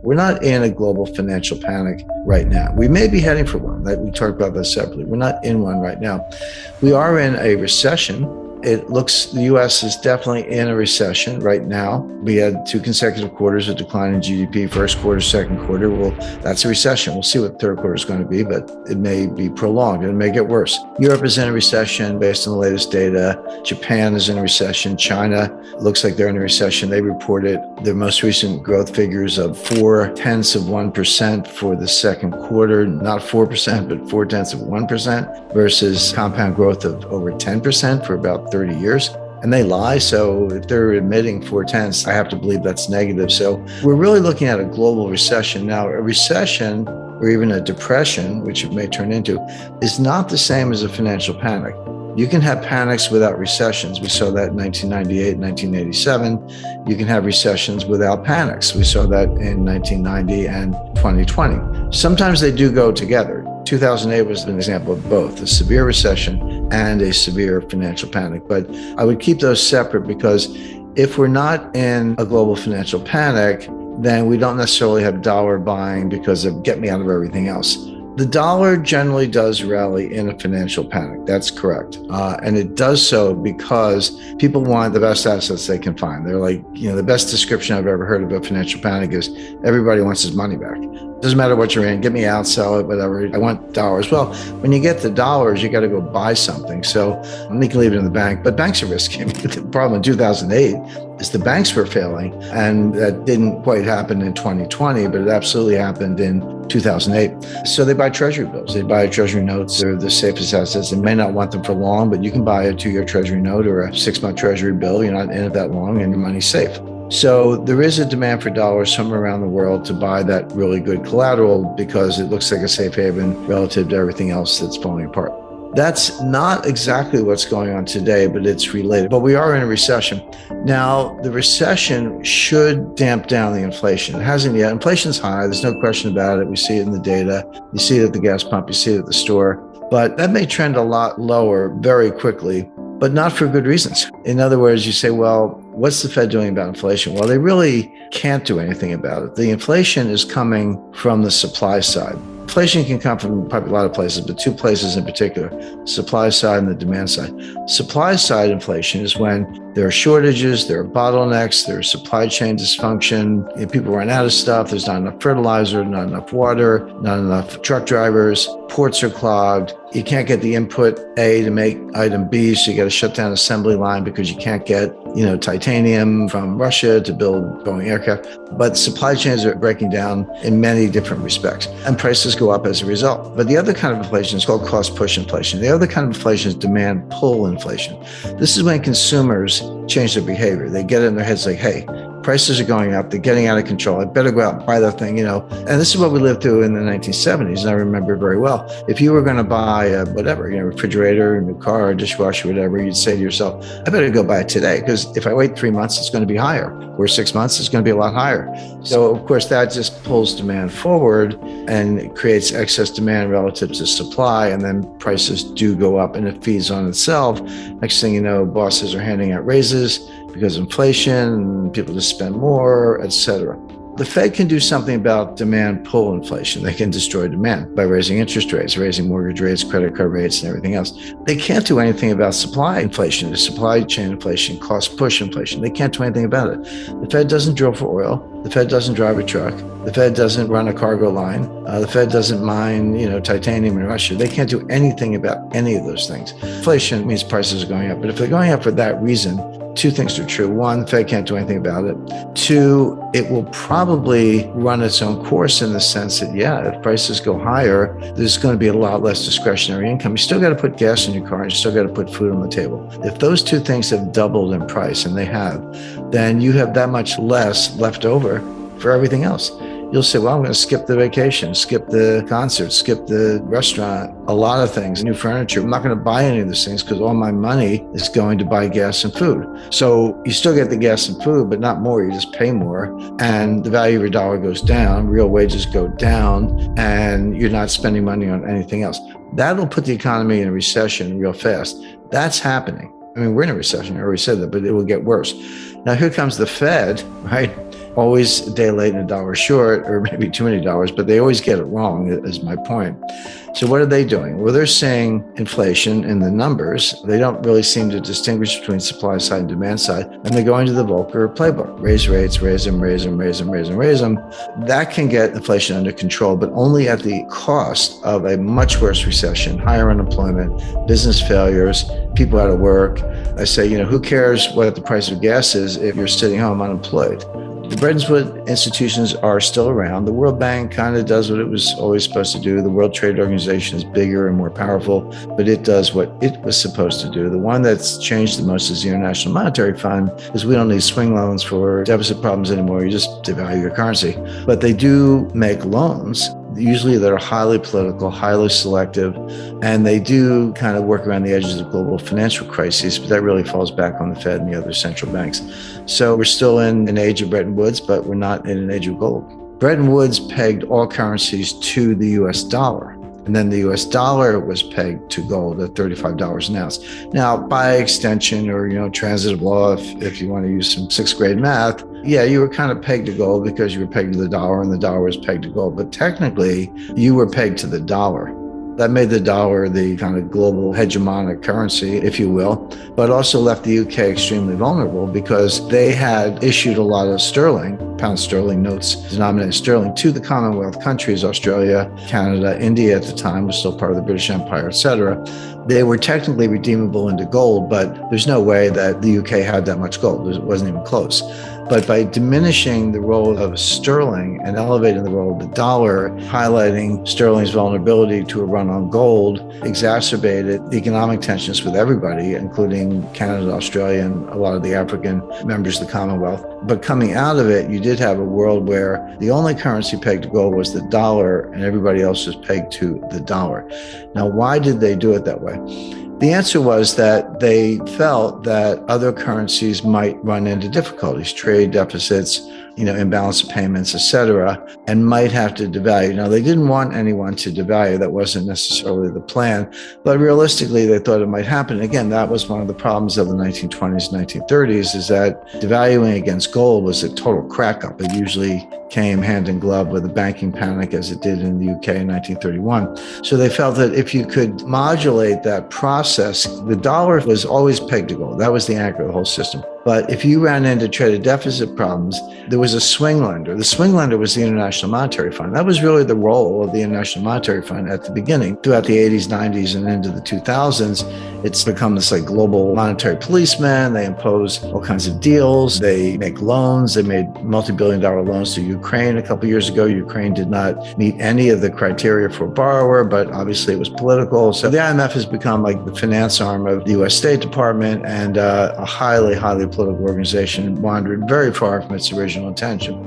We're not in a global financial panic right now. We may be heading for one. We talked about that separately. We're not in one right now. We are in a recession. It looks, the US is definitely in a recession right now. We had 2 consecutive quarters of decline in GDP, first quarter, second quarter. Well, that's a recession. We'll see what third quarter is going to be, but it may be prolonged. It may get worse. Europe is in a recession based on the latest data. Japan is in a recession. China looks like they're in a recession. They reported their most recent growth figures of 0.4% for the second quarter, not 4%, but 0.4% versus compound growth of over 10% for about 30 years. And they lie. So if they're admitting 0.4, I have to believe that's negative. So we're really looking at a global recession. Now, a recession or even a depression, which it may turn into, is not the same as a financial panic. You can have panics without recessions. We saw that in 1998, 1987. You can have recessions without panics. We saw that in 1990 and 2020. Sometimes they do go together. 2008 was an example of both, a severe recession and a severe financial panic. But I would keep those separate because if we're not in a global financial panic, then we don't necessarily have dollar buying because of get me out of everything else. The dollar generally does rally in a financial panic. That's correct. And it does so because people want the best assets they can find. They're like, the best description I've ever heard of a financial panic is everybody wants his money back. Doesn't matter what you're in, get me out, sell it, whatever. I want dollars. Well, when you get the dollars, you got to go buy something. So you can leave it in the bank, but banks are risky. The problem in 2008 is the banks were failing, and that didn't quite happen in 2020, but it absolutely happened in 2008. So they buy treasury bills. They buy treasury notes. They're the safest assets. They may not want them for long, but you can buy a 2-year treasury note or a 6-month treasury bill. You're not in it that long and your money's safe. So there is a demand for dollars somewhere around the world to buy that really good collateral because it looks like a safe haven relative to everything else that's falling apart. That's not exactly what's going on today, but it's related. But we are in a recession. Now, the recession should damp down the inflation. It hasn't yet. Inflation's high. There's no question about it. We see it in the data. You see it at the gas pump. You see it at the store. But that may trend a lot lower very quickly, but not for good reasons. In other words, you say, well, what's the Fed doing about inflation? Well, they really can't do anything about it. The inflation is coming from the supply side. Inflation can come from probably a lot of places, but 2 places in particular, supply side and the demand side. Supply side inflation is when there are shortages, there are bottlenecks, there's supply chain dysfunction, people run out of stuff, there's not enough fertilizer, not enough water, not enough truck drivers, ports are clogged, you can't get the input A to make item B, so you got to shut down assembly line because you can't get, titanium from Russia to build Boeing aircraft. But supply chains are breaking down in many different respects, and prices go up as a result. But the other kind of inflation is called cost push inflation. The other kind of inflation is demand pull inflation. This is when consumers change their behavior. They get it in their heads like, hey, prices are going up, they're getting out of control, I better go out and buy that thing, And this is what we lived through in the 1970s, and I remember very well. If you were going to buy a refrigerator, a new car, a dishwasher, whatever, you'd say to yourself, I better go buy it today, because if I wait 3 months, it's going to be higher, or 6 months, it's going to be a lot higher. So, of course, that just pulls demand forward and creates excess demand relative to supply, and then prices do go up, and it feeds on itself. Next thing you know, bosses are handing out raises because of inflation, people just spend more, etc. The Fed can do something about demand pull inflation. They can destroy demand by raising interest rates, raising mortgage rates, credit card rates, and everything else. They can't do anything about supply inflation, supply chain inflation, cost push inflation. They can't do anything about it. The Fed doesn't drill for oil. The Fed doesn't drive a truck. The Fed doesn't run a cargo line. The Fed doesn't mine, titanium in Russia. They can't do anything about any of those things. Inflation means prices are going up. But if they're going up for that reason, 2 things are true. 1, the Fed can't do anything about it. 2, it will probably run its own course in the sense that, if prices go higher, there's going to be a lot less discretionary income. You still got to put gas in your car, and you still got to put food on the table. If those 2 things have doubled in price, and they have, then you have that much less left over for everything else. You'll say, well, I'm going to skip the vacation, skip the concert, skip the restaurant, a lot of things, new furniture. I'm not going to buy any of those things because all my money is going to buy gas and food. So you still get the gas and food, but not more. You just pay more. And the value of your dollar goes down, real wages go down, and you're not spending money on anything else. That'll put the economy in a recession real fast. That's happening. I mean, we're in a recession. I already said that, but it will get worse. Now, here comes the Fed, right? always a day late and a dollar short, or maybe too many dollars, but they always get it wrong, is my point. So what are they doing? Well, they're saying inflation in the numbers. They don't really seem to distinguish between supply side and demand side. And they're going to the Volcker playbook. Raise rates, raise them, raise them, raise them, raise them, raise them. That can get inflation under control, but only at the cost of a much worse recession, higher unemployment, business failures, people out of work. I say, who cares what the price of gas is if you're sitting home unemployed? The Bretton Woods institutions are still around. The World Bank kind of does what it was always supposed to do. The World Trade Organization is bigger and more powerful, but it does what it was supposed to do. The one that's changed the most is the International Monetary Fund, because we don't need swing loans for deficit problems anymore. You just devalue your currency. But they do make loans. Usually they're highly political, highly selective, and they do kind of work around the edges of global financial crises, but that really falls back on the Fed and the other central banks. So we're still in an age of Bretton Woods, but we're not in an age of gold. Bretton Woods pegged all currencies to the US dollar. And then the US dollar was pegged to gold at $35 an ounce. Now, by extension or, transitive law, if you want to use some sixth grade math, yeah, you were kind of pegged to gold because you were pegged to the dollar and the dollar was pegged to gold. But technically, you were pegged to the dollar. That made the dollar the kind of global hegemonic currency, if you will, but also left the UK extremely vulnerable because they had issued a lot of sterling, pound sterling notes denominated sterling to the Commonwealth countries, Australia, Canada, India at the time was still part of the British Empire, etc. They were technically redeemable into gold, but there's no way that the UK had that much gold. It wasn't even close. But by diminishing the role of sterling and elevating the role of the dollar, highlighting sterling's vulnerability to a run on gold, exacerbated economic tensions with everybody, including Canada, Australia, and a lot of the African members of the Commonwealth. But coming out of it, you did have a world where the only currency pegged to gold was the dollar and everybody else was pegged to the dollar. Now, why did they do it that way? The answer was that they felt that other currencies might run into difficulties, trade deficits, imbalance of payments, etc., and might have to devalue. Now, they didn't want anyone to devalue. That wasn't necessarily the plan, but realistically, they thought it might happen. Again, that was one of the problems of the 1920s, 1930s, is that devaluing against gold was a total crack up. It usually came hand in glove with a banking panic, as it did in the UK in 1931. So they felt that if you could modulate that process, the dollar was always pegged to gold. That was the anchor of the whole system. But if you ran into trade deficit problems, there was a swing lender. The swing lender was the International Monetary Fund. That was really the role of the International Monetary Fund at the beginning. Throughout the 80s, 90s, and into the 2000s, it's become this global monetary policeman. They impose all kinds of deals. They make loans. They made multi-billion-dollar loans to Ukraine a couple of years ago. Ukraine did not meet any of the criteria for a borrower, but obviously it was political. So the IMF has become the finance arm of the US State Department and a highly, highly political organization, wandered very far from its original intention.